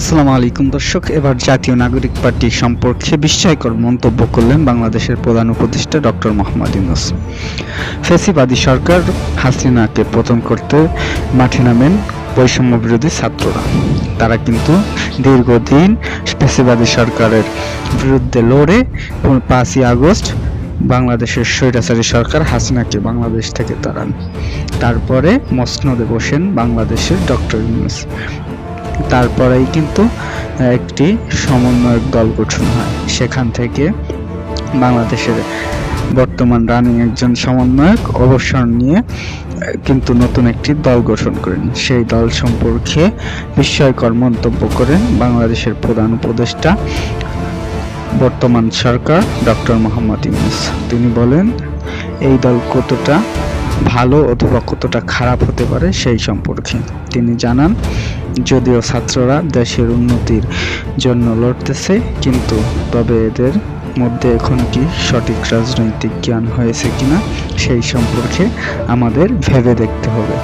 আসসালামু আলাইকুম দর্শক, এবার জাতীয় নাগরিক পার্টি সম্পর্কে বিস্ময়কর মন্তব্য করলেন বাংলাদেশের প্রধান উপদেষ্টা ডক্টর মোহাম্মদ ইউনূস। ফ্যাসিবাদী সরকার হাসিনাকে পতন করতে মাঠে নামেন বৈষম্য বিরোধী ছাত্ররা। তারা কিন্তু দীর্ঘদিন ফ্যাসিবাদী সরকারের বিরুদ্ধে লড়ে 5ই আগস্ট বাংলাদেশের স্বৈরাচারী সরকার হাসিনাকে বাংলাদেশ থেকে তাড়ান। তারপরে মসনদে বসেন বাংলাদেশের ডক্টর ইউনূস। তারপরেই কিন্তু একটি সমন্বয়ক দল গঠন হয়। সেখান থেকে বাংলাদেশের বর্তমান রানিং একজন সমন্বয়ক অবসর নিয়ে কিন্তু নতুন একটি দল গঠন করেন। সেই দল সম্পর্কে বিস্ময়কর মন্তব্য করেন বাংলাদেশের প্রধান উপদেষ্টা বর্তমান সরকার ডক্টর মোহাম্মদ ইউনূস। তিনি বলেন, এই দল কতটা ভালো অথবা কতটা খারাপ হতে পারে সেই সম্পর্কে তিনি জানান, যদিও ছাত্ররা দেশের উন্নতির জন্য লড়তেছে, কিন্তু তবে এদের মধ্যে এখন কি সঠিক রাজনৈতিক জ্ঞান হয়েছে কিনা সেই সম্পর্কে আমাদের ভেবে দেখতে হবে।